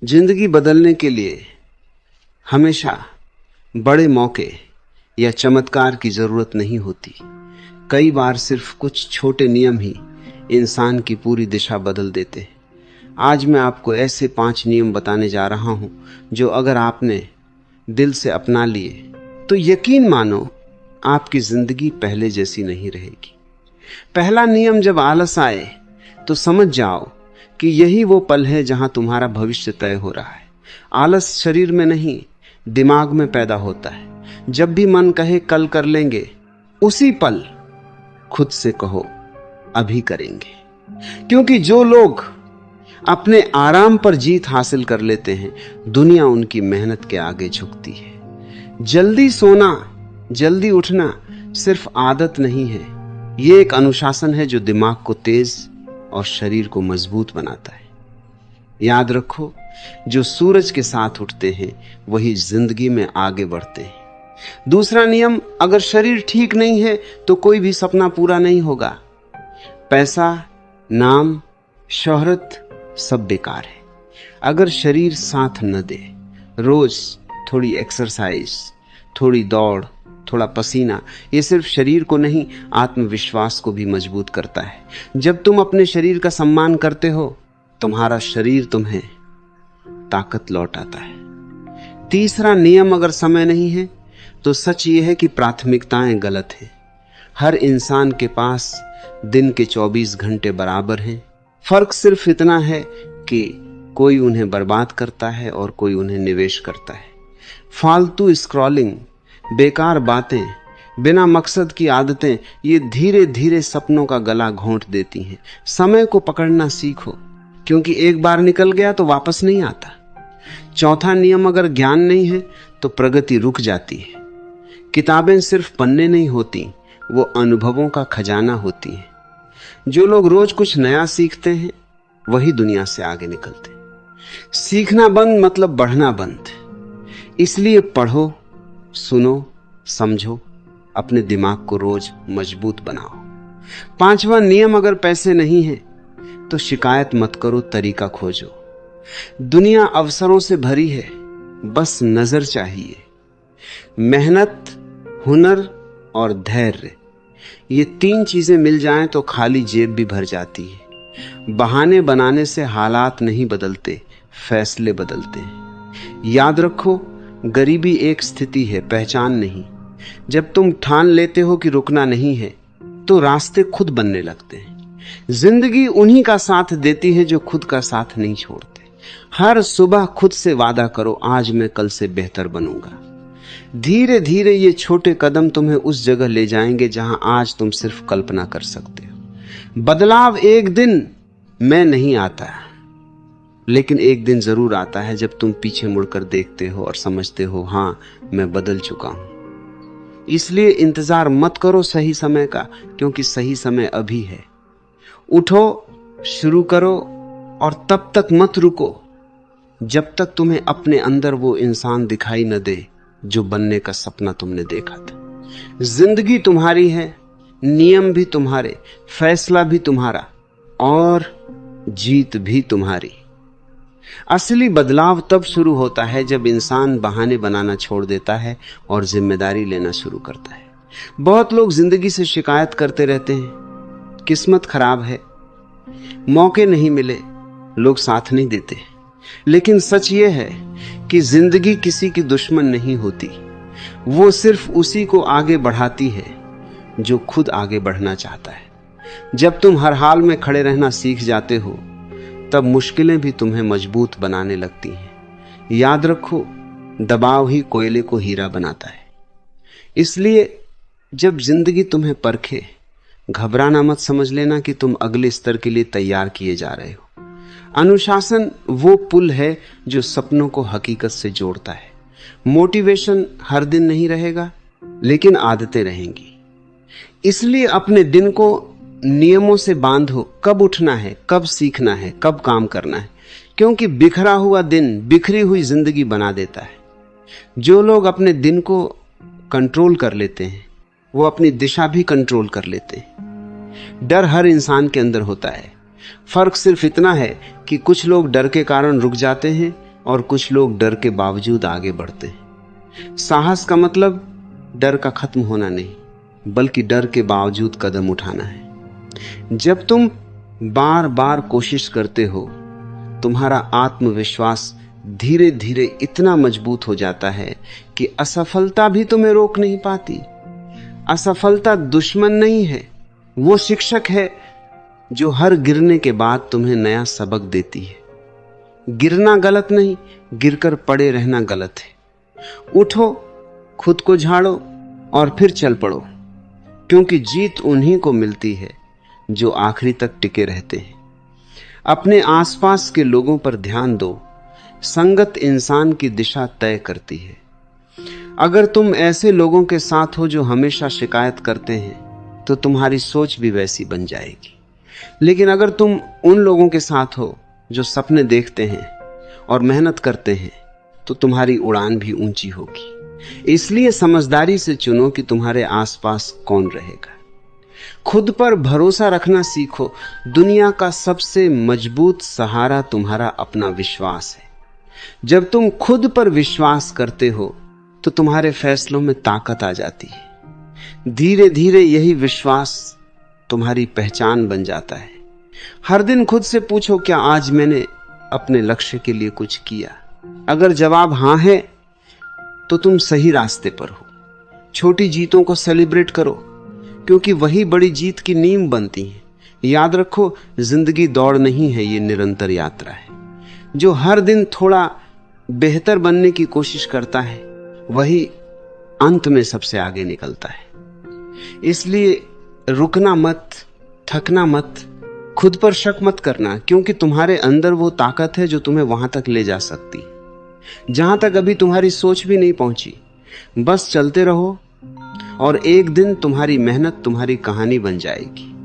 जिंदगी बदलने के लिए हमेशा बड़े मौके या चमत्कार की जरूरत नहीं होती। कई बार सिर्फ कुछ छोटे नियम ही इंसान की पूरी दिशा बदल देते हैं। आज मैं आपको ऐसे 5 नियम बताने जा रहा हूं जो अगर आपने दिल से अपना लिए तो यकीन मानो आपकी जिंदगी पहले जैसी नहीं रहेगी। पहला नियम, जब आलस आए तो समझ जाओ कि यही वो पल है जहां तुम्हारा भविष्य तय हो रहा है। आलस शरीर में नहीं, दिमाग में पैदा होता है। जब भी मन कहे कल कर लेंगे, उसी पल खुद से कहो अभी करेंगे। क्योंकि जो लोग अपने आराम पर जीत हासिल कर लेते हैं, दुनिया उनकी मेहनत के आगे झुकती है। जल्दी सोना, जल्दी उठना सिर्फ आदत नहीं है, यह एक अनुशासन है जो दिमाग को तेज और शरीर को मजबूत बनाता है। याद रखो, जो सूरज के साथ उठते हैं वही जिंदगी में आगे बढ़ते हैं। दूसरा नियम, अगर शरीर ठीक नहीं है तो कोई भी सपना पूरा नहीं होगा। पैसा, नाम, शोहरत सब बेकार है अगर शरीर साथ न दे। रोज थोड़ी एक्सरसाइज, थोड़ी दौड़, थोड़ा पसीना, ये सिर्फ शरीर को नहीं, आत्मविश्वास को भी मजबूत करता है। जब तुम अपने शरीर का सम्मान करते हो, तुम्हारा शरीर तुम्हें ताकत लौटाता है। तीसरा नियम, अगर समय नहीं है तो सच ये है कि प्राथमिकताएं गलत हैं। हर इंसान के पास दिन के 24 घंटे बराबर हैं। फर्क सिर्फ इतना है कि कोई उन्हें बर्बाद करता है और कोई उन्हें निवेश करता है। फालतू स्क्रॉलिंग, बेकार बातें, बिना मकसद की आदतें, ये धीरे धीरे सपनों का गला घोंट देती हैं। समय को पकड़ना सीखो, क्योंकि एक बार निकल गया तो वापस नहीं आता। चौथा नियम, अगर ज्ञान नहीं है तो प्रगति रुक जाती है। किताबें सिर्फ पन्ने नहीं होती, वो अनुभवों का खजाना होती हैं। जो लोग रोज कुछ नया सीखते हैं वही दुनिया से आगे निकलते हैं। सीखना बंद मतलब बढ़ना बंद। इसलिए पढ़ो, सुनो, समझो, अपने दिमाग को रोज मजबूत बनाओ। 5वां नियम, अगर पैसे नहीं है तो शिकायत मत करो, तरीका खोजो। दुनिया अवसरों से भरी है, बस नजर चाहिए। मेहनत, हुनर और धैर्य, ये 3 चीजें मिल जाएं तो खाली जेब भी भर जाती है। बहाने बनाने से हालात नहीं बदलते, फैसले बदलते हैं। याद रखो, गरीबी एक स्थिति है, पहचान नहीं। जब तुम ठान लेते हो कि रुकना नहीं है तो रास्ते खुद बनने लगते हैं। जिंदगी उन्हीं का साथ देती है जो खुद का साथ नहीं छोड़ते। हर सुबह खुद से वादा करो, आज मैं कल से बेहतर बनूंगा। धीरे धीरे ये छोटे कदम तुम्हें उस जगह ले जाएंगे जहां आज तुम सिर्फ कल्पना कर सकते हो। बदलाव एक दिन में नहीं आता, लेकिन एक दिन जरूर आता है जब तुम पीछे मुड़कर देखते हो और समझते हो, हां, मैं बदल चुका हूं। इसलिए इंतजार मत करो सही समय का, क्योंकि सही समय अभी है। उठो, शुरू करो और तब तक मत रुको जब तक तुम्हें अपने अंदर वो इंसान दिखाई न दे जो बनने का सपना तुमने देखा था। जिंदगी तुम्हारी है, नियम भी तुम्हारे, फैसला भी तुम्हारा और जीत भी तुम्हारी। असली बदलाव तब शुरू होता है जब इंसान बहाने बनाना छोड़ देता है और जिम्मेदारी लेना शुरू करता है। बहुत लोग जिंदगी से शिकायत करते रहते हैं, किस्मत खराब है, मौके नहीं मिले, लोग साथ नहीं देते। लेकिन सच ये है कि जिंदगी किसी की दुश्मन नहीं होती, वो सिर्फ उसी को आगे बढ़ाती है जो खुद आगे बढ़ना चाहता है। जब तुम हर हाल में खड़े रहना सीख जाते हो, तब मुश्किलें भी तुम्हें मजबूत बनाने लगती हैं। याद रखो, दबाव ही कोयले को हीरा बनाता है। इसलिए जब जिंदगी तुम्हें परखे, घबराना मत, समझ लेना कि तुम अगले स्तर के लिए तैयार किए जा रहे हो। अनुशासन वो पुल है जो सपनों को हकीकत से जोड़ता है। मोटिवेशन हर दिन नहीं रहेगा, लेकिन आदतें रहेंगी। इसलिए अपने दिन को नियमों से बांधो, कब उठना है, कब सीखना है, कब काम करना है, क्योंकि बिखरा हुआ दिन बिखरी हुई जिंदगी बना देता है। जो लोग अपने दिन को कंट्रोल कर लेते हैं, वो अपनी दिशा भी कंट्रोल कर लेते हैं। डर हर इंसान के अंदर होता है, फर्क सिर्फ इतना है कि कुछ लोग डर के कारण रुक जाते हैं और कुछ लोग डर के बावजूद आगे बढ़ते हैं। साहस का मतलब डर का खत्म होना नहीं, बल्कि डर के बावजूद कदम उठाना है। जब तुम बार बार कोशिश करते हो, तुम्हारा आत्मविश्वास धीरे धीरे इतना मजबूत हो जाता है कि असफलता भी तुम्हें रोक नहीं पाती। असफलता दुश्मन नहीं है, वो शिक्षक है जो हर गिरने के बाद तुम्हें नया सबक देती है। गिरना गलत नहीं, गिरकर पड़े रहना गलत है। उठो, खुद को झाड़ो और फिर चल पड़ो, क्योंकि जीत उन्हीं को मिलती है जो आखिरी तक टिके रहते हैं। अपने आसपास के लोगों पर ध्यान दो, संगत इंसान की दिशा तय करती है। अगर तुम ऐसे लोगों के साथ हो जो हमेशा शिकायत करते हैं, तो तुम्हारी सोच भी वैसी बन जाएगी। लेकिन अगर तुम उन लोगों के साथ हो जो सपने देखते हैं और मेहनत करते हैं, तो तुम्हारी उड़ान भी ऊंची होगी। इसलिए समझदारी से चुनो कि तुम्हारे आसपास कौन रहेगा। खुद पर भरोसा रखना सीखो। दुनिया का सबसे मजबूत सहारा तुम्हारा अपना विश्वास है। जब तुम खुद पर विश्वास करते हो, तो तुम्हारे फैसलों में ताकत आ जाती है। धीरे धीरे यही विश्वास तुम्हारी पहचान बन जाता है। हर दिन खुद से पूछो, क्या आज मैंने अपने लक्ष्य के लिए कुछ किया? अगर जवाब हां है, तो तुम सही रास्ते पर हो। छोटी जीतों को सेलिब्रेट करो, क्योंकि वही बड़ी जीत की नींव बनती हैं। याद रखो, जिंदगी दौड़ नहीं है, ये निरंतर यात्रा है। जो हर दिन थोड़ा बेहतर बनने की कोशिश करता है, वही अंत में सबसे आगे निकलता है। इसलिए रुकना मत, थकना मत, खुद पर शक मत करना, क्योंकि तुम्हारे अंदर वो ताकत है जो तुम्हें वहां तक ले जा सकती, जहां तक अभी तुम्हारी सोच भी नहीं पहुंची। बस चलते रहो और एक दिन तुम्हारी मेहनत तुम्हारी कहानी बन जाएगी।